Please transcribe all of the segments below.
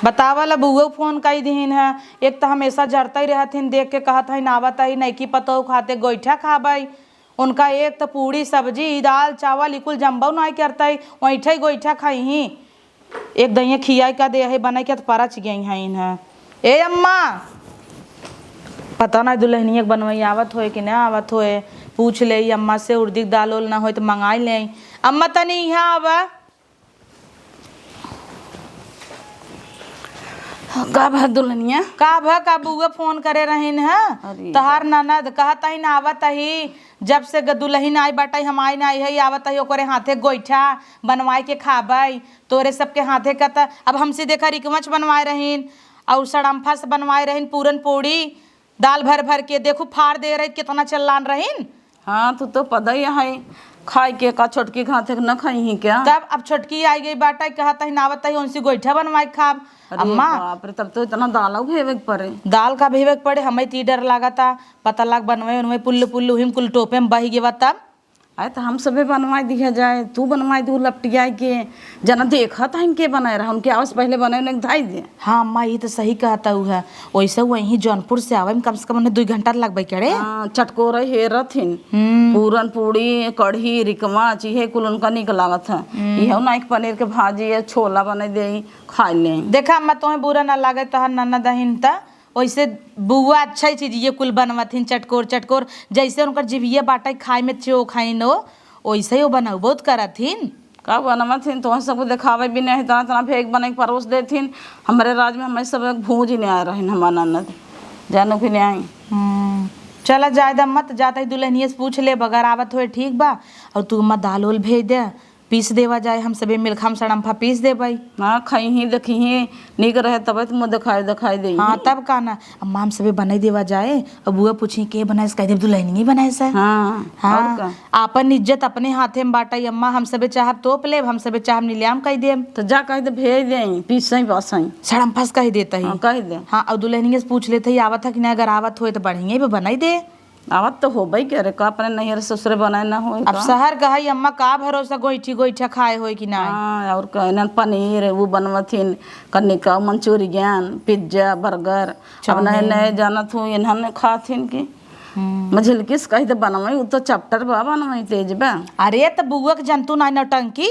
बतावला बुआ फोन कई दिन है। एक तो हमेशा जरता ही रहथिन, देख के कहत है नावत है नहीं की पतो खाते गोईठा खाबई। उनका एक तो पूड़ी सब्जी दाल चावल इकुल जम्बो नहीं करता है, वैठे गोईठा खाई ही। एक दही खिया का दे है बना के तो परच गई है इन्हें। ए अम्मा पता नहीं दुल्हनिया बनवाई आवत होए कि ना आवत होए, पूछ ले अम्मा से। उर्दी दाल उल ना हो तो मंगाई ले। अम्मा तनी यहाँ आवा। का भा दुल्हनिया का बुआ फोन करे रहीन है। तहार ननद कहता ही ना आवत ही, जब से दुल्हन आई बाटा हम आई ना आई है आवत ही ओकरे हाथे गोईठा बनवाए के खाबई। तोरे सबके हाथे का त अब हमसे देखा रिकमच बनवाए रहीन और सड़म्फा से बनवाए रहीन, पूरन पूड़ी दाल भर भर के देखो फाड़ दे रही कितना चलान रहीन। हाँ तो पता ही है खाई के का छोटकी खाते न खाई ही क्या। तब अब छोटकी आई गई बाटा कहता ही नावत ही उनसे गोईठा बनवाए खाब। अम्मा बाप रे, तब तो इतना दाल भेवे पड़े। दाल का भेवे पड़े, हमें ती डर लगा था पता लग बनवाए उनमें पुल्लू पुल्लू हिम कुल टोपे में बही गया। तब आए तो हम सबे बनवाई दिया जाए, तू बनवाई दू लपटिया के जना देखा था इनके बनाए रहा उनके आवाज पहले बनाए उन्हें धाई दे। हाँ अम्मा ये तो सही कहता है। वैसे वही जौनपुर से आवे में कम से कम उन्हें 2 घंटा लगभग करे। चटकोर हेरथिन पूरन पूड़ी कढ़ी रिकमा चीहे कुल उनका निक लागत है। यह ना एक पनीर के भाजी है छोला बना दे खा ले। देखा अम्मा तुम्हें बुरा ना लगे तो नन्ना दहीन था वैसे बुआ अच्छा ही चीज ये कुल बनवाथिन चटकोर चटकोर जैसे उनका जिभिया बाटा खाए में चो खाइन हो वैसे ही वो बनाऊ बहुत करथिन। का बनवाथिन तो सबको दिखावे भी नहीं इतना इतना फेंक बना के परोस देथिन। हमारे राज में हमें सब भूज ही नहीं आ रही हमारा ननद जानो कि नहीं आई। चला जाए दम मत जाता ही दुल्हनिया से पूछ ले बगैर आवत हुए ठीक बा। और तू अम्मा दाल उल भेज दे पीस देवा जाए हम सभी मिलखम सड़म्फा पीस दे भाई। हाँ खाई ही देखी ही निक रहे तब तुम दिखाई दे। हाँ तब का ना अम्मा हम सभी बनाई देवा जाए और बुआ पूछी के बनाए कह दे दुल्हनिया बनाए सर। हाँ आपन इज्जत अपने हाथे में बाटाई अम्मा हम सभी चाहब तोप ले हम सभी चाहब नीलियाम कह दे तो जा कह दे भेज दे पीस ही बस सड़म्फा कह देता ही कह दे। हाँ और दुल्हनिया से पूछ लेते ही आवत था कि नहीं अगर आवत हो तो बढ़िया भी बनाई दे। आवत तो हो भाई कह रहे का अपने नैहर ससुरे बनाए ना हो। अब शहर का है अम्मा का भरोसा गोईठी गोईठा खाए हो कि ना। हाँ और कहना पनीर वो बनवथिन कन्नी का मंचूरियन पिज्जा बर्गर अब नए नए जानत हूँ इन्होंने खाथिन की मझिलकिस कही तो बनवाई वो तो चैप्टर बा बनवाई तेज बा। अरे तो बुआ के जंतु ना नौटंकी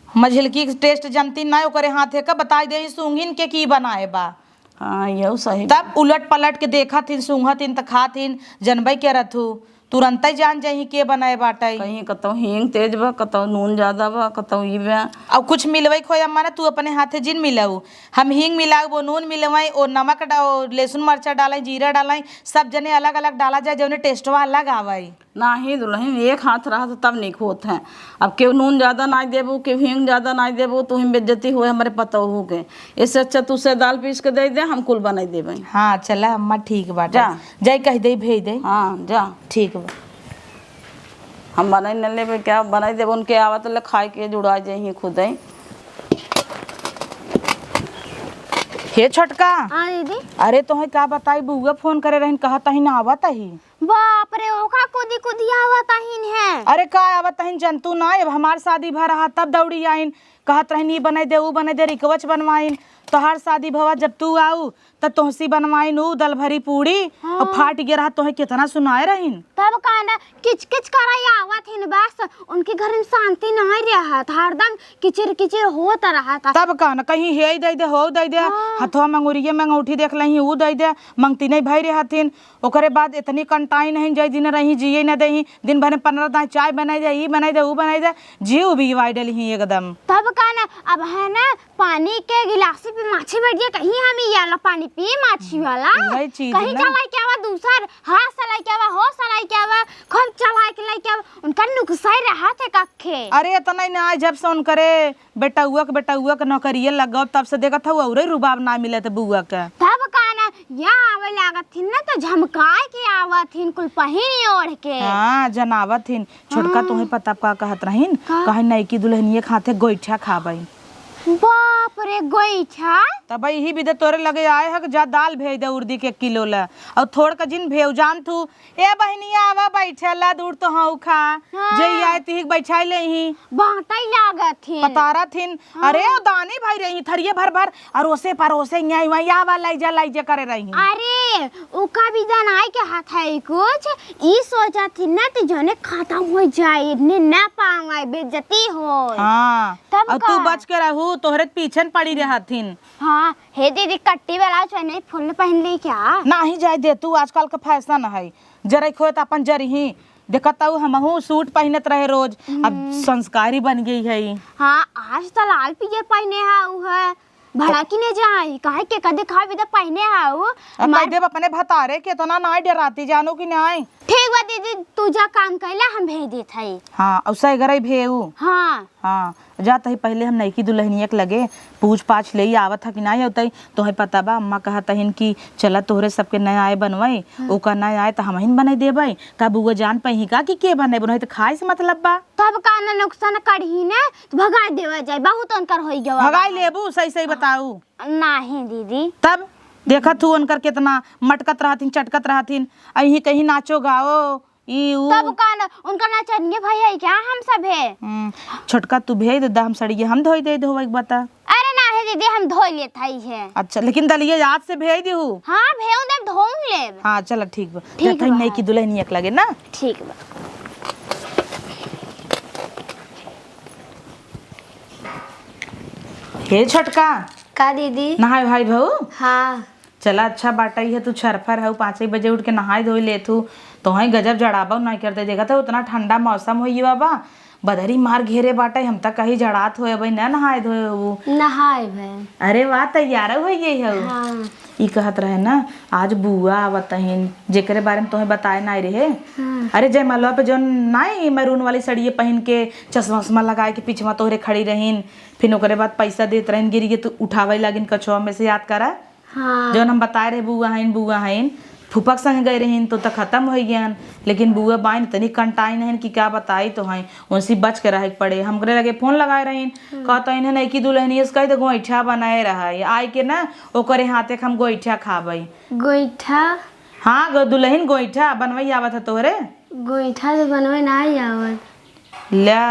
मझिलकी टेस्ट जनती ना ओकरे हाथे का बताई दे सूंघिन के की बनाए बा। हाँ ये सही। तब उलट पलट के देखा थिन सूंघा थिन त खा थिन जनबई के रथू तुरंत ही जान जाही के बनाए बाटाई। कहीं कतो हींग तेज बा कतो नून ज्यादा बा कतो ई बा। अब कुछ मिलवई खोई अम्मा ना तू अपने हाथे जिन मिलाऊ हम हींग मिलाऊ वो नून मिलवाई और नमक लहसुन मरचा डालाई जीरा डालाई सब जने अलग अलग डाला जाए जो टेस्टवा अलग आवाई। ना ही दुल्हन एक हाथ रहा तो तब निक होत है। अब केव नून ज्यादा ना देबू केव हींग ज्यादा ना देबू तो हिम बेइज्जती हुए हमारे पता हो के इससे अच्छा तू से दाल पीस के दे दे हम कुल बनाई देबे। हाँ चला अम्मा ठीक बा जा जाई कह दे भेज दे। हाँ जा ठीक बा हम बनाई न लेबे क्या बनाई देबे उनके आवत ले खाए के जुड़ा जाई खुद ही। हे छोटका हाँ दीदी। अरे तोहे का बताई बुआ फोन करे रहन कहता ही ना आवत ही। बाप रे ओका कुदी कुदी आवत आहिन है। अरे का आवत ही जंतु ना अब हमार शादी भा रहा तब दौड़ी आइन कहत रहन ई बनाई दे ऊ बनाई दे रिकवच बनवाइन तोहार शादी भवा जब तू आऊ तब तोहसी बनवाइन ऊ दल भरी पूड़ी और फाट गया रहा तोहे कितना सुनाए रहीन। तब कहना किच किच कराई आवत हिन बस उनके घर में शांति नहीं रहा था हरदम किचिर किचिर होता रहा था। तब कहना कहीं हे दे दे हो दे दे हथवा मंगुरिये में अंगूठी देख लही ऊ दे दे मंगती नहीं भाई रहथिन। ओकरे बाद इतनी कंटाई नहीं जाई दिन रही जिये न दही दिन भर में 15 दाई चाय बनाई दे ई बनाई दे ऊ बनाई दे जीव भी वाइडल ही एकदम। तब कहना अब है ना पानी के गिलासी पे माछी बैठ गया कहीं हम ये वाला पानी पी माछी वाला कहीं चलाई क्या हुआ दूसर हाथ सलाई क्या हुआ हो सलाई क्या हुआ खूब चलाई के लाई क्या उनका नुकसाई रहा थे कखे। अरे इतना ना जब से उन करे बेटा हुआ के नौकरिये लगो तब से देखा था और रुबाब ना मिले थे बुआ के। तब कहना यहाँ आवे लागत थी ना तो झमकाए के आवत थी कुल पहिन ओढ़ के। हाँ जनावत थी छोटका तुम्हें पता का कहत रहीन कहीं नहीं की दुल्हनिए खाते गोईठा खाबई। बाप रे गोईठा तब भाई ही भी तोरे लगे आए है जा दाल भेज दे उर्दी के 1 किलो ला और थोड़ का जिन भेव जान तू ए बहनिया आवा बैठेला दूर तो हाउ खा जई आए ती बैठाई ले ही बांटाई लागत थी पतारा थिन अरे ओ दानी भाई रही थरिये भर भर और ओसे परोसे न्याय वही आवा लाई जा करे रही अरे ओका भी दनाई के हाथ है कुछ ई सोचा थी ना कि जोने खत्म हो जाए ने ना पाऊंगा बेइज्जती हो हां तब और तू बच के रहू तोहरे पीछे पड़ी रहथिन हाँ हे दीदी कट्टी वाला चने फुल पहन ली क्या नहीं जाए दे तू आजकल का फैशन है जरे खो त अपन जरही देखता हूँ हमहू सूट पहनत रहे रोज अब संस्कारी बन गई है हाँ आज तो लाल पियर पहने है भड़ा की ने जाई काहे के कदे खा भी तो पहने है मैं देव अपने भतारे के तो ना डराती जानो कि नहीं ठीक बा दीदी तू जा काम कैला हम भेज देत हई हाँ औसा घरे भेऊ हाँ हाँ जात ही पहले हम नईकी दुल्हनिया के लगे पूछ पाछ ले आवत था कि नहीं होता तो है पता बा अम्मा कहत हन कि चला तोहरे सबके नया आए बनवाई ओका नया आए तो हम ही बना देबै का बुआ जान पही का कि के बने बनवाई तो खाए से मतलब बा तब का ना नुकसान करही ना तो भगा देवा जाए बहुत अंतर होई गवा भगाई लेबू सही सही बताऊ नहीं दीदी तब देखत तू उनकर कितना मटकत रहथिन चटकत रहथिन अही कहीं नाचो गाओ तब का उनका नाचनिए भाई है क्या हम सब है छोटका तू भेज दे हम सड़िए हम धोई दे धोवे बता अरे ना है दीदी हम धो लेत हई है अच्छा लेकिन दलिए याद से भेज देहू हां भेऊ दे धो ले हां चल ठीक बा देखै नहीं की दुल्हनिया के लगे ना ठीक बा हे छोटका का दीदी नहाय भाई भाऊ हां चला अच्छा बाटा ही है तू छरफर है 5 बजे उठ के नहाय धोई लेथू तो है गजब जड़ाबा नहीं करते देखा था उतना ठंडा मौसम होई बाबा बदरी मार घेरे बाटा हम तक कहीं जड़ात होए भाई ना नहाय धोए वो नहाय भे अरे वाह तैयार हो गई है हां ई कहत रहे ना आज बुआ आवतहिन जेकरे बारे में तोहे बताए ना रहे अरे जय मलवा पे जो नाई मैरून वाली सड़िए पहन के चश्मा उश्मा लगाए के पीछे तोहरे खड़ी रहीन फिर ओकरे बाद पैसा देत रहीन गिरी के तू उठावे लगिन कछुआ में से याद करा हाँ जो हम बताए रहे बुआ हईन फूफक संग गए रहीन तो खत्म हो गया लेकिन बुआ बाइन तनी कंटाइन हन कि क्या बताई तो हैं उनसे बच के रहे पड़े हमरे लगे फोन लगाए रहीन कहता इन्हें नहीं कि दुल्हनी कही तो गोईठा बनाए रहा आए के ना ओकरे हाथे हम गोईठा खाबई गोईठा हाँ दुल्हन गोईठा बनवई आवत है तोहरे गोईठा तो बनवे ना आवत ला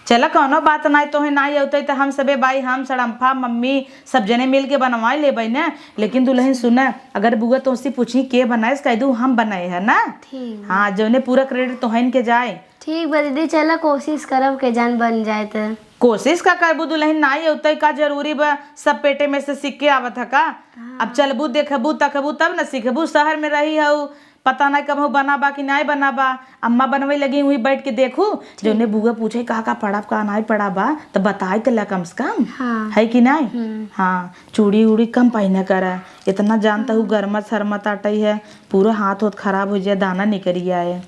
चला कौनो बात नहीं तो है नहीं होते तो हम सबे भाई हम सड़म्फा मम्मी सब जने मिल के बनवा लेबै ना लेकिन दुल्हन सुना अगर बुआ तो उससे पूछी के बनाए कह दू हम बनाए है ना ठीक हाँ जोने पूरा क्रेडिट तोहन के जाए ठीक बा दीदी चला कोशिश करब के जान बन जाए तो कोशिश का करबू दुल्हन नहीं होते का जरूरी बा सब पेटे में से सीख के आवत है का अब चलबू देखबू तकबू तब न सीखबू शहर में रही हूँ पता नहीं कब बनाबा कि नहीं बनाबा अम्मा बनवे लगी हुई बैठ के देखू जो ने बुआ पूछे का पड़ा का नहीं पड़ा बा तो बताए तो कम से कम है कि नहीं हाँ चूड़ी उड़ी कम पहने करा इतना जानता हूँ गर्मत शरमत आटई है पूरा हाथ होत खराब हो जाए दाना निकल आए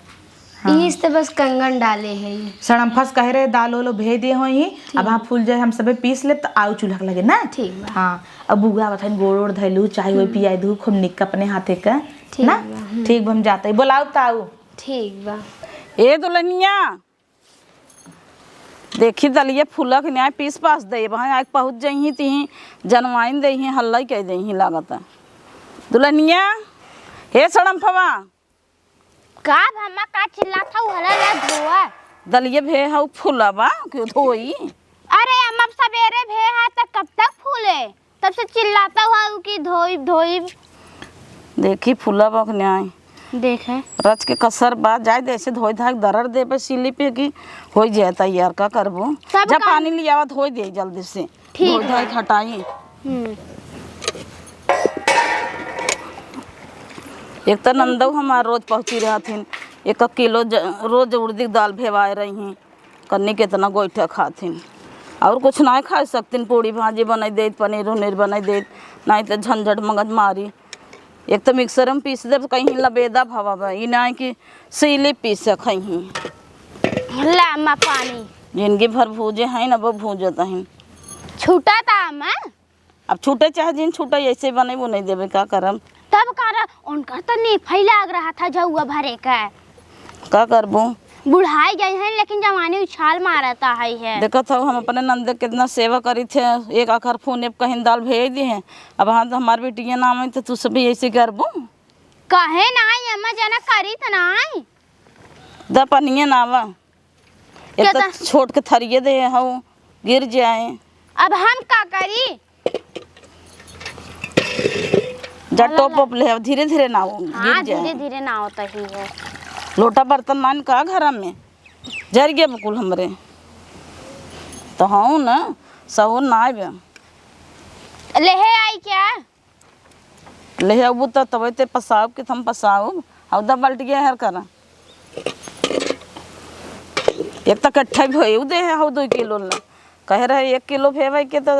इस तो बस कंगन डाले है सड़म्फस कह रहे दाल वालो भेज दिए हो ही अब हाँ फूल जाए हम सबे पीस ले तो आउ चूल्हा लगे ना ठीक बा हाँ अब बुआ बता गोड़ ओड़ धैलू चाय वो पियाई दू खूब निक अपने हाथे का ना ठीक हम जाते बोलाऊ ताऊ ठीक बा ए दुल्हनिया देखी दलिए फूलक न्याय पीस पास दे वहाँ आके पहुँच जही ती जनवाइन दे हल्ला कह दही लागत दुल्हनिया हे सड़म्फवा का भम्मा का चिल्लाता हला ला धोआ दलिए भे हऊ फूलबा क्यों धोई अरे हम सवेरे भे है तो कब तक फूले तब से चिल्लाता हुआ कि धोई धोई देखी फूलबा न्याय देखे रच के कसर बा जाए जैसे धोई धाक दरर दे पे सिली पे की हो जाए तैयार का करबो जब पानी लियावा धोई दे जल्दी से धोई धाक हटाई एक तो नंदऊ हमार रोज पहुँची रहथिन 1 किलो रोज उड़दी दाल भेवाए रही हैं कन्नी कितना गोईठा खाथिन और कुछ नहीं खा सकतीन पूड़ी भाजी बनाई दे पनीर उनीर बनाई दे नहीं तो झंझट मगज मारी एक तो मिक्सर में पीस दे कहीं लबेदा भवा बा ई नहीं कि सीली पीस कहीं लामा पानी जिनकी भर भूजे हैं ना वो भूजत हैं छूटा था मैं अब छूटे चाहे जिन छूटे ऐसे बने वो नहीं देवे का करम तब कर उनका तो नहीं फैलाग रहा था जहुआ भरे का करबो बुढ़ाई गई है लेकिन जवानी उछाल मारता है। देखत हो हम अपने नंद कितना सेवा करी थे, एक आखर फोन कहीं दाल भेज दिए हैं। अब हाँ तो हमार बेटिया नाम है तो तू सब भी ऐसे करबो कहे ना अम्मा जना करी तो ना द पनिया नावा एक तो छोट के थरिये दे हो गिर जाए। अब हम का करी जा टॉप अप ले धीरे धीरे ना हो गिर जाए। धीरे धीरे ना होता ही है। लोटा बर्तन मान का घर में जर गया बकुल हमरे तो हाँ ना सहो ना आवे लेहे आई क्या ले अब तो तब ते पसाव के हम पसाव हौदा बल्ट गया हर करा एक तो कट्ठा भेज दे है हौ 2 किलो ला कह रहे 1 किलो भेज के तो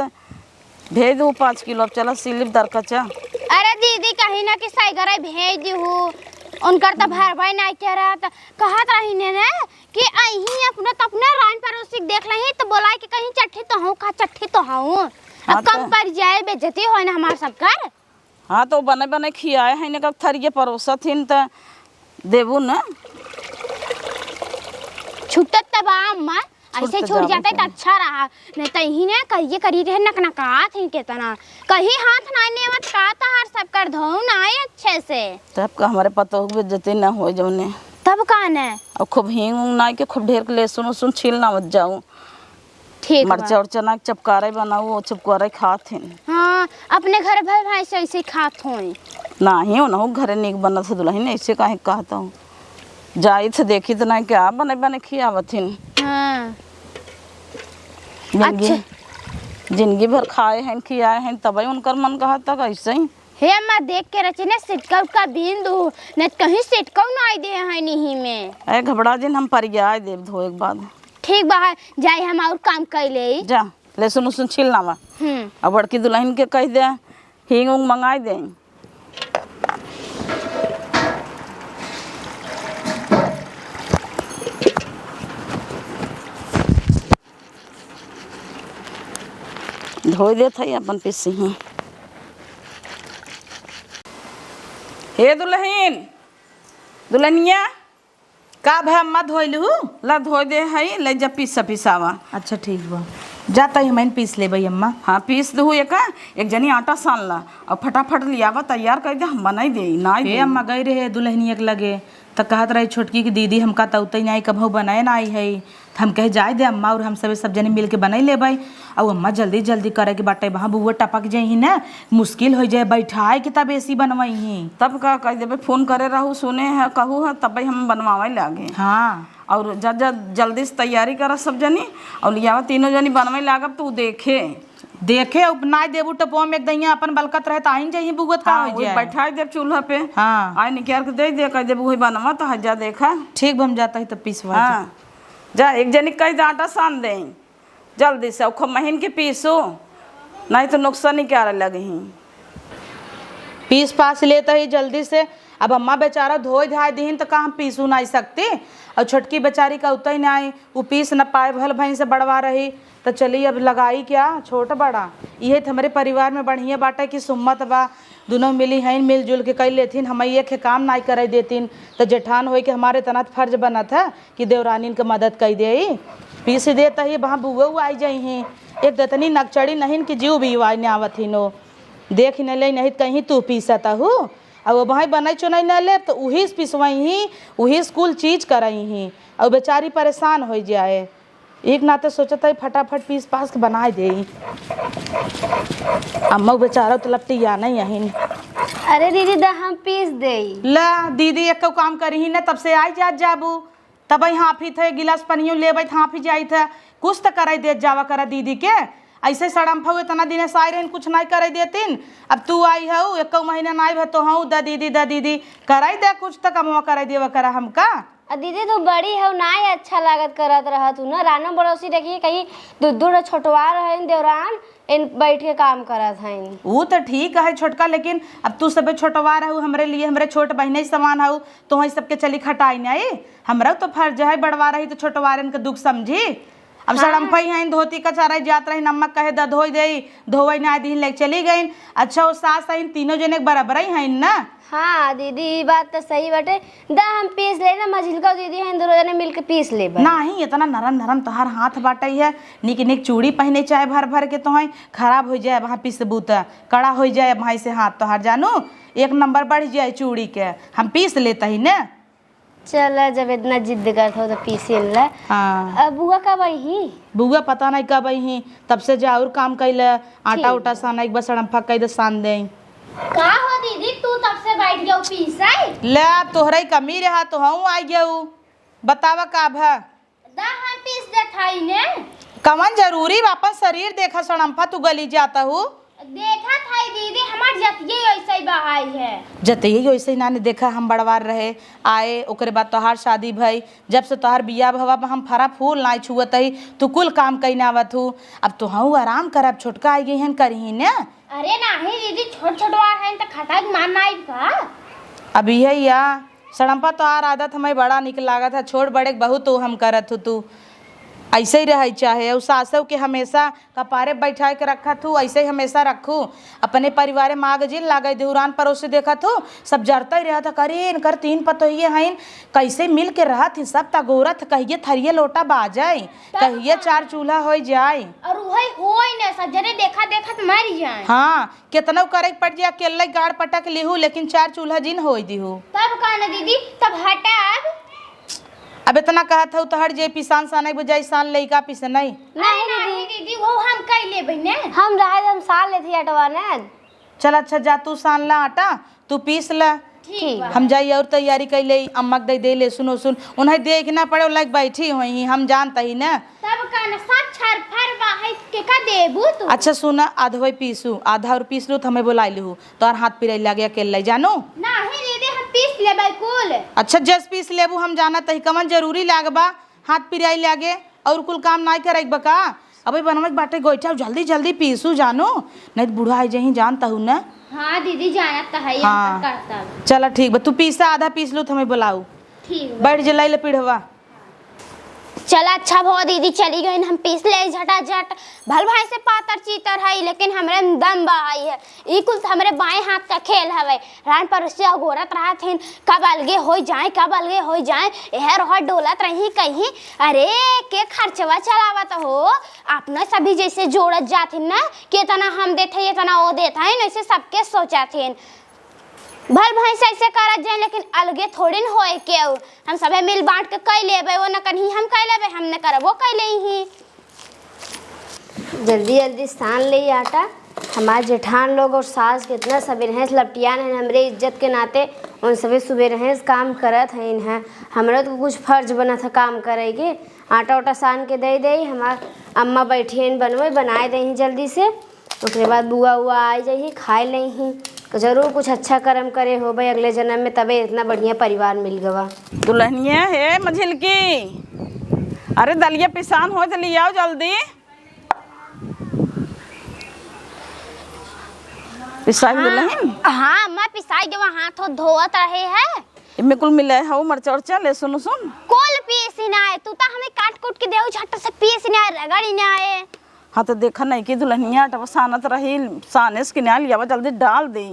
भेज दू 5 किलो। अब चला सिलिप दर कचा। अरे दीदी कहीं ना कि साइगरा भेज दी हूँ उनकर तो भरवाई नहीं कह रहा था कहत रही ने कि अही अपना तो अपना रान पड़ोसी देख लही तो बोला कि कहीं चट्ठी तो हूँ का चट्ठी तो हूँ अब कम पड़ जाए बेइज्जती हो ना हमार सब कर। हाँ तो बने बने खियाए है कब थरिये परोसा थीन तो देबू ना छुटत तब अम्मा ऐसे छूट जाता है तो अच्छा रहा नहीं तो यही ने करिए करी रहे नकनका थी केतना कहीं हाथ ना नेवत का तो हर सब कर धो ना अच्छे से तब का हमारे पता हो बेइज्जती ना हो जौने तब कान है। अब खूब हींग उंग ना के खूब ढेर के लहसुन उसुन छील ना मत जाऊँ ठीक मरचा उर्चा ना चपकारे बनाऊ चपकारे खात हैं। हाँ अपने घर भर भाई से ऐसे खात हों ना ही हो ना हो घरे नीक बनत है दुल्हन ऐसे काहे कहता हूँ जाई थे देखी तो ना क्या बने बने खियावत हिन। हाँ जिंदगी भर खाए हैं खियाए हैं तभी उनकर मन कहा तक ऐसे ही हे अम्मा देख के रचे ने सिटका का बिंदु न कहीं सिटका ना आई दे है नहीं में ए घबरा जिन हम परिया देव धोए के बाद ठीक बा जाए हम और काम कर ले जा लहसुन उसुन छील लावा अब बड़की दुल्हन के कह दे हींग उंग मंगाई दे। धोई देत है अपन पीसी ही। हे दुल्हन दुल्हनिया का भे अम्मा धोइलू ला धोई दे है ले जा पिसावा। अच्छा ठीक बा जाता ही मैंने पीस ले भाई अम्मा। हाँ पीस दू एक जनी आटा सान ला और फटाफट लियावा तैयार कर दे हम बनाई दे ना हे अम्मा गई रहे दुल्हनी एक लगे तो कहत रही छोटकी की दीदी हमका तौते नहीं कभू बनाए ना आई है तो हम कहे जाए दे अम्मा और हम सब जने मिल के बनाई ले भाई और अम्मा जल्दी जल्दी करे के बाटे वहाँ बुआ टपक जाही ना मुश्किल हो जाए बैठाए के तब ऐसी बनवाई ही तब का कह देवे फोन करे रहू सुने है कहू है तब हम बनवावे लागे। हाँ और जल्दी से तैयारी करा सब जनी और लियावा तीनों जनी बनवाई लागब तो देखे उपनाई देबू टपो में एकदम अपन बलकत रहे ताइन जाही बुगत का हो जाए बैठा दे चूल्हा पे। हाँ आय निकाल के दे दे कह दे वही बनवा तो हजा देखा ठीक हम जाता है तो पीसवा। हाँ जा एक जनी कह दे आटा सान दे जल्दी से खूब महीन के पीसो नहीं तो नुकसान ही क्या लगे पीस पास लेता ही जल्दी से। अब अम्मा बेचारा धोए धाय दीन तो कहाँ पीसू नहीं सकती और छोटकी बेचारी का उतना ही नहीं आई वो पीस न पाए भल भई से बढ़वा रही तो चलिए अब लगाई क्या छोट बड़ा ये हमारे परिवार में बढ़िया बाटा कि सुम्मत बा दोनों मिली हैं मिलजुल के कई लेथिन हम एक काम नहीं कर देतीन तो जेठान हो कि हमारे तनात फर्ज बना था कि देवरानी की मदद कर दे पीस देता ही वहाँ बुआ आई जाई हैं एक दतनी नकचड़ी नहीं कि जीव भी आई ने आवत ही नो देख न ले नहीं कहीं तू पीसता हूँ अब वहीं बनाई चुनाई न ले तो वही पिसवाई ही वही स्कूल चीज करई ही और बेचारी परेशान हो जाए एक नाते सोचता है फटाफट पीस पास के बना दे अम्मा बेचारा तो लपटी या नहीं यही। अरे दीदी दा हम पीस दे ला दीदी एक काम करी ही ना तब से आई जा जाबू तब हाफी थे गिलास पनियो लेबै हाफी जाई थे कुछ तो कराई दे जावा करा दीदी के ऐसे सड़म्फा इतना दिन से आए रहे कुछ नहीं कर देतीन अब तू आई हूँ 1 महीना नहीं भे तो हूँ दा दीदी कराई दे कुछ तो कमवा कराई देवा करा हमका। दीदी तू बड़ी है ना अच्छा लागत करत रहा तू ना रानो पड़ोसी देखिए कहीं दूर छोटवा रहे देवरान इन बैठ के काम करत हैं वो तो ठीक है छोटका लेकिन अब तू सब छोटवा रहू हमरे लिए हमरे छोट बहने समान हूँ तो वही सबके चली खटाई नहीं हमरा तो फर्ज है बढ़वा रही तो छोटवारन के दुख समझी अब सड़म्फा ही हैं धोती का चारा जात रही नमक कहे द धोई दे धोवई ना दी ले चली गई। अच्छा वो सास आई तीनों जने बराबर ही हैं ना। हाँ दीदी बात तो सही बाटे। दा हम पीस ले ना मझिलका दीदी हैं दोनों जने मिलके पीस ले नहीं इतना नरम नरम तोहार हाथ बाटे है। निक निक चूड़ी पहने चाहे भर भर के तो खराब हो जाए वहाँ पीसबू तो कड़ा हो जाए भाई से हाथ तोहार जानू एक नंबर बढ़ जाए चूड़ी के हम पीस लेते ही ना। चल जब इतना जिद करते हो तो पीस ले। हाँ बुआ कब आई? बुआ पता नहीं कब आई तब से जा और काम कैले आटा उटा साना एक बस सड़म्फा कह दे सान दे। का हो दीदी तू तब से बैठ गया पीस ले तोहरा कमी रहा तो हम आ गया बतावा का भा दा हम पीस दे थाई ने कवन जरूरी वापस शरीर देखा सड़म्फा तू गली जाता हूँ देखा थाई दीदी हमार जतिये ऐसे ही बहाई है। जतिये वैसे ही नाने देखा हम बड़वार रहे आए ओकरे बाद तोहार शादी भई जब से तोहार बिया भवा हम फरा फूल ना छुअत ही तू कुल काम कहीं ना आवत हूँ। अब तो हूँ आराम कर अब छोटका आई गई हैं करही ने। अरे नहीं दीदी छोट छोटवार हैं तो खाता मान आई का अभी है या सड़म्पा तोहार आदत हमें बड़ा निक लागत है छोड़ बड़े बहुत तो हम करत हो तू ऐसे ही रह चाहे उस सासव के हमेशा कपारे बैठा के रखा थू ऐसे ही हमेशा रखू अपने परिवार माँ जिन लागे देहुरान पड़ोसी देखा थू सब जरता ही रहा था करे इनकर तीन पतोहिए हैं कैसे मिल के रहा थी सब तगोरत कहिए थरिये लोटा बाजाई कहिए चार चूल्हा हो जाए और वही होई ने सजरे देखा देखत मर जाए। हाँ कितना करे पड़ जाए अकेले गाड़ पटक लिहू लेकिन चार चूल्हा जिन हो दीहू तब कहना दीदी तब हटा अब इतना कहा था तो हर जे पिसान साने बजाई सान लइका पिस नहीं नहीं दीदी वो हम कह ले बहने हम रहे हम साल ले थी अटवा ने। चल अच्छा जा तू सान ला आटा तू पीस ला ठीक हम जाइए और तैयारी कर ले अम्मा दे ले सुनो सुन उन्हें देखना पड़े लाइक बैठी हुई हम जानता ही ना तब कहना सब छर फर बाहर के का देबू तू। अच्छा सुना आधा पीसू आधा और पीस लू तो हमें बुला लू तोर हाथ पिराई लगे अकेले जानो नहीं दीदी हम पीस लेबै कुल। अच्छा जस पीस लेबू हम जाना तही कमन जरूरी लागबा हाथ पिराई लागे और कुल काम नहीं करे बका अबे बनवा बाटे गोइठा जल्दी जल्दी पीसू जानो नहीं बूढ़ा आई जही जानता हूँ ना। हाँ दीदी जाना तो है हाँ करता चला ठीक बा तू पीसा आधा पीस लू तो हमें बुलाऊ ठीक बैठ जलाई ले पिढ़वा। चल अच्छा भो दीदी चली गई हम पीस ले झटा झट भल भाई से पातर चीतर है लेकिन हमरे दम बहाई है ई कुल हमरे बाएं हाथ का खेल हवे रान परोसिया गोरत रहा थे कब अलगे हो जाए यह रह डोलत रही कहीं अरे के खर्चवा चलावत हो अपना सभी जैसे जोड़त जाथिन ना कितना हम देते इतना वो देता है ऐसे सबके सोचा थे भल भैंस ऐसे करत जाए लेकिन अलगे थोड़ी न होए के हम सबे मिल बांट के कई लेबे वो न कहीं हम कई लेबे हम न करबो कई ले ही जल्दी जल्दी सान ले आटा। हमारे जेठान लोग और सास कितना सबे रहें लपटियान हैं हमरे इज्जत के नाते उन सबे सुबह रहें काम करत हैं इन्हें हमारा तो कुछ फर्ज बना था काम करेंगे आटा उटा सान के दे दे हमार अम्मा बैठी हैं बनवे बनाए दे जल्दी से उसके बाद बुआ हुआ आ जाइए खाए नहीं तो जरूर कुछ अच्छा कर्म करे हो भाई अगले जन्म में तबे इतना बढ़िया परिवार मिल गवा। दुल्हनिया है मझिल की अरे दलिया पिसान हो तो ले आओ जल्दी पिसाई दुल्हन। हाँ मैं पिसाई के वहाँ हाथ धोवत रहे है इनमें कुल मिले है मरचा उर्चा ले सुन कोल पीस ना आए तू तो हमें काट कूट के देव झट से पीस ना रगड़ी ना आए। हाँ तो देखा नहीं कि दुल्हनिया टब सानत रही साने के न्याय लिया जल्दी डाल दे।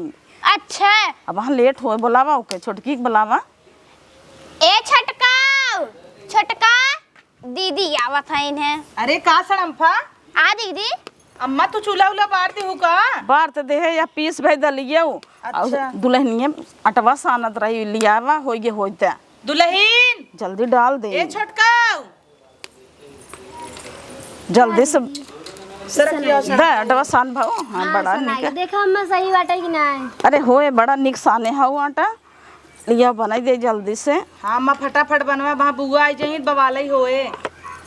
अच्छा अब वहाँ लेट हो बुलावा ओके छोटकी के बुलावा ए छोटका दीदी आवत है इन्हें। अरे का सड़म्फा आ दीदी अम्मा तू चूल्हा उला बार दी हूँ का बार तो दे या पीस भाई दलिया अच्छा। दुल्हनिया अटवा सानत रही लियावा होते दुल्हन जल्दी डाल दे ए छोटका जल्दी से सरक अटवा सान भाव। हाँ बड़ा निक देखा हम सही बाटे कि ना अरे होए बड़ा निक साने हाउ आटा लिया बनाई दे जल्दी से। हाँ माँ फटाफट बनवा वहाँ बुआ आई जाही बवाल ही होए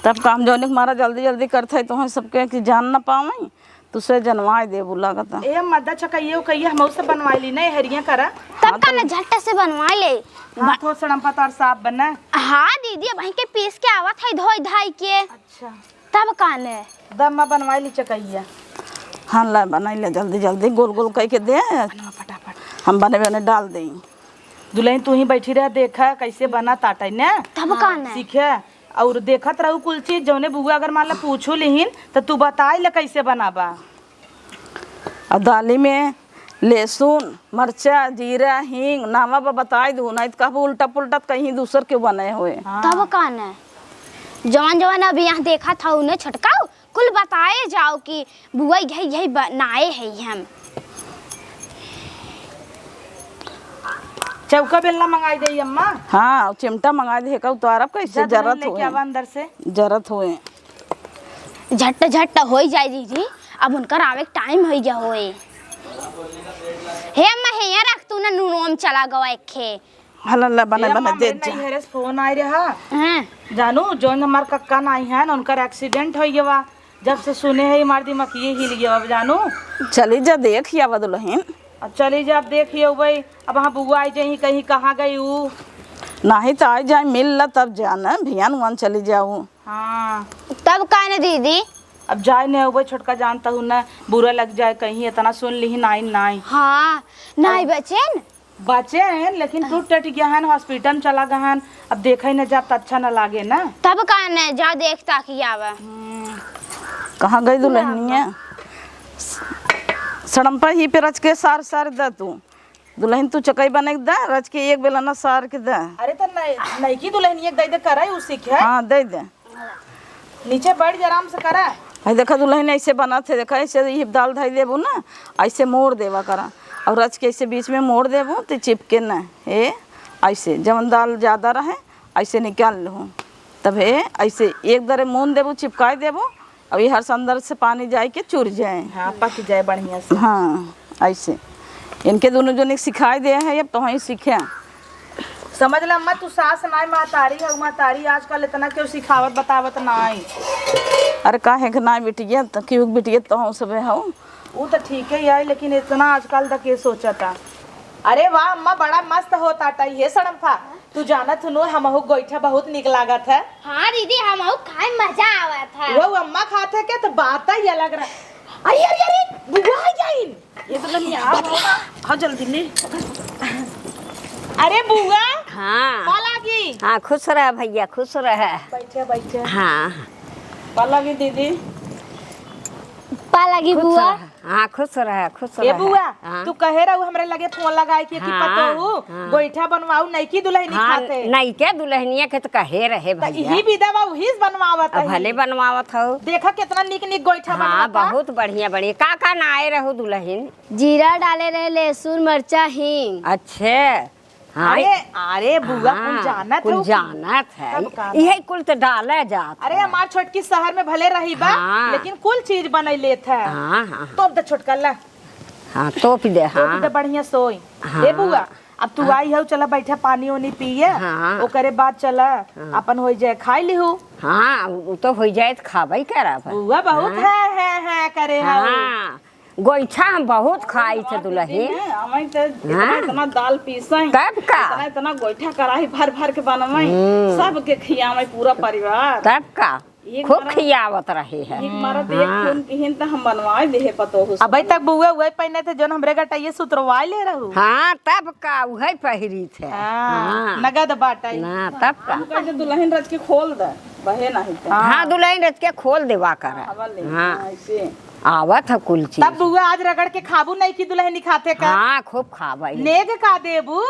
तब काम जोनिक मारा जल्दी जल्दी करते तो हम सबके कि जान ना पावे तुसे जनवाए दे बुलागता ए मद्दा चकइयो कहिए हम से बनवाई ली नहीं हरिया करा तब का ना झट से बनवा ले हाँ थोड़ा सड़म्पा तार साफ बना। हाँ दीदी वहीं के पीस के आवत है धोई धाई के अच्छा तब काने दम बनवाई ली चकइया। हाँ ला बनाई ले जल्दी जल्दी गोल गोल कह के दे फटाफट हम बने बने डाल दें। दुल्हन तू ही बैठी रह देखा कैसे बना ताटा ने तब काने सीखे और देखत रहू कुल चीज जौने बुआ अगर मान ला पूछू लिहिन तो तू बताई ले कैसे बनाबा। और दाली में लहसुन मरचा जीरा हींग नावा बताई दू, नहीं तो कहबो उल्टा पुल्टा कहीं दूसर के बने हुए। तब कान है जवान जवान अभी यहाँ देखा था उन्हें छटकाओ कुल बताए जाओ कि बुआ यही यही बनाए है हम। चौका बेलना मंगाई दे अम्मा। हाँ चिमटा मंगा दे का उतारब कैसे जरूरत हुए अंदर से जरूरत हुए झट झट हो जाए दीदी अब उनकर आवे टाइम हो गया होए। हे अम्मा हे यहाँ रख तू ना नूनोम चला गवा एक खे हल्ला बने बने दे नहीं हेरे फोन आई रहा हैं जानू जो हमार कक्का नाई है ना उनका एक्सीडेंट हो गया जब से सुने है हमारे दिमाग ये हिल गया अब जानू। चली जा देख या दुल्हन अब चली जा अब देखिए भाई अब वहाँ बुआ आई जाई कहीं कहाँ गई वो नहीं तो आ जाए मिल ला तब जाना भियान वन चली जाऊँ। हाँ तब काने दीदी अब जाए नहीं भाई छोटका जानता हूँ ना बुरा लग जाए कहीं इतना सुन ली नाई नाई। हाँ नहीं बचेन बचे हैं लेकिन टूट टट गया है हॉस्पिटल में चला गया है अब देखा ही न जब अच्छा न लागे ना तब काने जा देखता कि आवा। कहाँ गई दुल्हनिया सड़म्पा ही पे रच के सार सार द तू दुल्हन तू चकई बने द रच के एक बेला ना सार के द। अरे तो नहीं की दुल्हनिया दे दे कराई उ सीख है। हाँ दे दे नीचे बैठ जा आराम से करा। आई देखा दुल्हन ऐसे बना थे देखा ऐसे ये दाल धाई देबू ना ऐसे मोड़ देवा करा और रच के ऐसे बीच में मोड़ देबू तो चिपके न ए ऐसे जब दाल ज़्यादा रहे ऐसे निकाल लूँ तब हे ऐसे एक दरे मून देबू चिपकाई देबू और ये हर अंदर से पानी जाए के चुर जाए। हाँ पक जाए बढ़िया से। हाँ ऐसे इनके दोनों जने सिखाई दे है अब तो वहीं सीखे समझ ला अम्मा तू सास नाई महतारी है महतारी आजकल इतना क्यों सिखावत बतावत नाई। अरे काहे के ना बिटिया तो क्यों बिटिया तो हम सब हो वो तो ठीक है यार लेकिन इतना आजकल तक ये सोचा था। अरे वाह अम्मा बड़ा मस्त होता था ये सड़म्फा तू जाना थुनो हमहु गोईठा बहुत निक लागत है। हाँ दीदी हम खाए मजा आवा था वो अम्मा खाते क्या तो बात ही अलग रहा। अरे अरे अरे बुआ आ जाइन ये तो नहीं आ जल्दी ले। अरे बुआ हाँ पालागी। हाँ खुश रह भैया खुश रह। बैठे बैठे हाँ पालागी दीदी पालागी खुश बुआ। रह। हाँ खुश रह खुश ए रह। बुआ हाँ। तू कहे रहू हमरे लगे फोन लगाई के कि हाँ, पतो हाँ। गोईठा बनवाऊ नहीं की दुल्हनी हाँ खाते नहीं के दुल्हनिया के तो कहे रहे तो भैया यही विदा बा वही बनवावत है। भले बनवावत हो। देखा कितना निक निक गोईठा हाँ बनवाता। बहुत बढ़िया बढ़िया का ना आए रहो दुल्हन। जीरा डाले रहे लहसुन मरचा हींग। अच्छे हाँ अरे अरे बुआ कुल जानत कुल हो जानत है सब काम। यही कुल तो डाला जात अरे हमार छोटकी शहर में भले रही बा हाँ। लेकिन कुल चीज बनई लेत है। हाँ हाँ तो अब तो छोटका ला हाँ तोप दे तो हाँ तो बढ़िया सोई। हाँ। ए बुआ अब तू आई हो चला बैठा पानी ओनी पिए हाँ। ओकरे बाद चला अपन हो जाए खाई लिहू। हाँ वो तो हो जाए तो खाबा ही करा बुआ बहुत है करे है हाँ गोईठा हम बहुत खाई थे दुल्हन। हमें तो इतना इतना दाल पीसई तब का इतना इतना गोईठा कराही भर भर के बनवाई सबके खियावे पूरा परिवार। तब का एक खूब बार- खियावत रहे है। एक मारा देख खून किहिन त हम बनवाए देहे पतो हो। अबे तक बुआ वही पहने थे जोन हमरे गटाइए सुतरवाई ले रहू। हाँ तब का वही पहिरी थे। हां नगद बाटाई ना तब का कहते दुल्हन रच के खोल दे बहे नहीं ते। हाँ दुल्हन रच के खोल देवा कर। हाँ ऐसे आवत है कुल चीज। तब बुआ आज रगड़ के खाबू नहीं की दुल्हन खाते का। हाँ खूब खाबाई। नेग का देबू।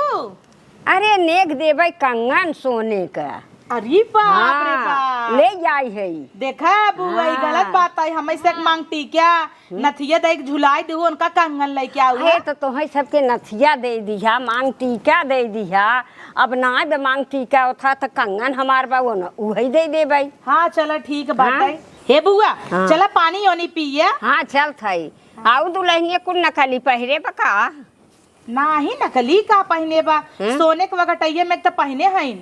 अरे नेक देवे कंगन सोने का। अरे बाप रे हाँ बाप ले जाई है। देखा बुआ ये गलत बात है हमें से मांगती क्या नथिया दे झुलाई दे उनका कंगन लेके आओ। अरे तो तुम्हें सबके नथिया दे दिया मांग टीका दे दिया अब ना बे मांग टीका था तो कंगन हमार बा वो न वही दे दे भाई। हाँ चलो ठीक बात हाँ? है। हे बुआ हाँ। चला पानी ओनी पिए। हाँ चल थई आऊ दुल्हनिया कुल नकली पहिरे बका। नाही नकली का पहने बा सोने के वगटैये में तो पहने हैं।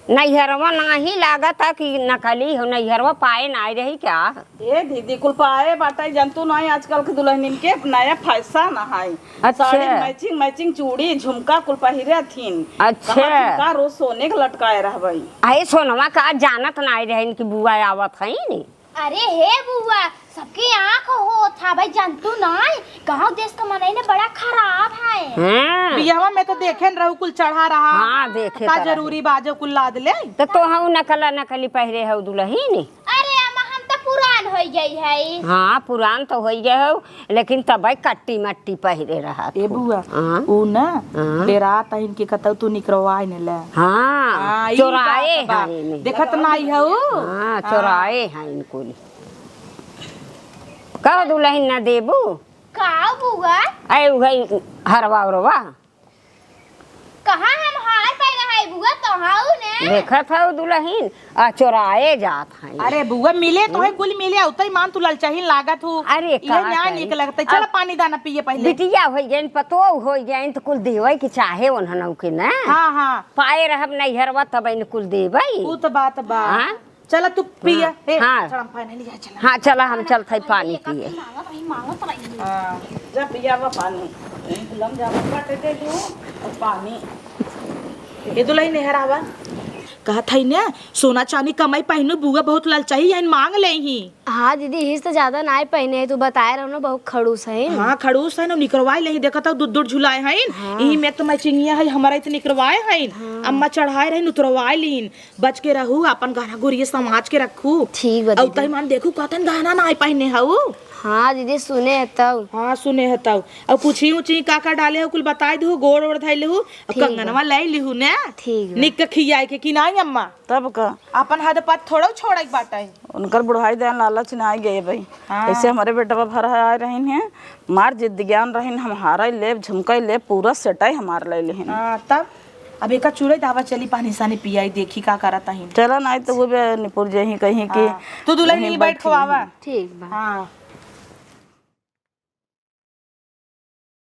नैहरवा नहीं लागत है कि नकली हो नैहरवा पाए ना आई रही क्या। ए दीदी कुल पाए बाटा जंतु नहीं आजकल के दुल्हन के नया फैशन है। अच्छा। साड़ी मैचिंग मैचिंग चूड़ी झुमका कुल पहिरे थीन। अच्छा। झुमका रोज सोने के लटकाए रहबई। अरे सोनवा का जानत ना आई रही कि बुआ आवत है नी। अरे हे बुआ सबकी आँख हो था भाई जानतू नहीं गांव देश का मनई ने बड़ा खराब है। बियाहवा में तो देखे न रहू कुल चढ़ा रहा। हाँ देखे का जरूरी बाजो कुल लाद ले। तो हऊ नकला नकली पहरे हऊ दुल्हन। अरे अम्मा हम तो पुरान हो गई है। हाँ पुरान तो हो गए हो लेकिन तब कट्टी मट्टी पहरे रहा। ए बुआ ऊ ना डेरा तहिन के कतौ तू निकरवाई ने ले। हाँ चोराए हैं देखत नहीं हऊ। हाँ चोराए हैं इनको कहो दुल्हन ना देबू का बुआ ऐ उगई हरवा उरवा कहाँ हम हार पहना है बुआ तो हाउ ने देखत हऊ दुल्हन आ चोराए जात हैं। अरे बुआ मिले तो है कुल मिले उतई मान तू ललचाहीन लागत हूँ। अरे ये का न्याय करी? निक लगता चल पानी दाना पिए पहले। बिटिया हो गई पतो हो गई तो कुल देवे के चाहे उन्हन के ना। हाँ हाँ पाए रहब नहीं हरवा तब इन कुल देवे। ऊ तो बात बा। हाँ? चला तू पिए। हाँ। चल फाइनली जा चला। हाँ चला हम चलते पानी पिए। मांगत रही हाँ जा पिया वा पानी। लम जा बाटे दे दू और पानी। ये दुल्हन नेहरावा कहत है ना सोना चांदी कमाई पहनो बुआ बहुत लालचाही है मांग ले ही। हाँ दीदी हिस तो ज्यादा ना पहने है तू बताए रहो ना बहुत खड़ूस है। हाँ खड़ूस है ना निकरवाए ले देखत दूध दूध झुलाए हैं। यही में तो मैं चिंगिया है हमारा इतने निकरवाए हैं। अम्मा चढ़ाए रही उतरवाए लीन बच के रहू अपन गहना गुड़िया समाज के रखू। ठीक बा और तई मान देखू कहतन गहना ना पहने हऊ। हाँ दीदी सुने है तब। हाँ सुने है तब और पूछी ऊँची का डाले हो कुल बताए दू गोड़ ओड़ धैले हूँ कंगनवा ले लिहू ने ठीक बा। निक खियाए के कि नहीं अम्मा तब का अपन हद पात थोड़ा छोड़ा बाटा है। उनकर बुढ़ाई देन लालच ना गए भाई। हाँ। ऐसे हमारे बेटा भर आए रहीन हैं मार जिद ज्ञान रहीन हम हारा लेब झुमका लेब पूरा सेटाई हमार ले लेहिन। हाँ तब अब एक चूड़े दावा चली पानी सानी पियाई देखी का करता ही। चला नहीं तो वो भी निपुर जही कहीं की तू दुल्हन नहीं बैठ खवावा। ठीक बा। हाँ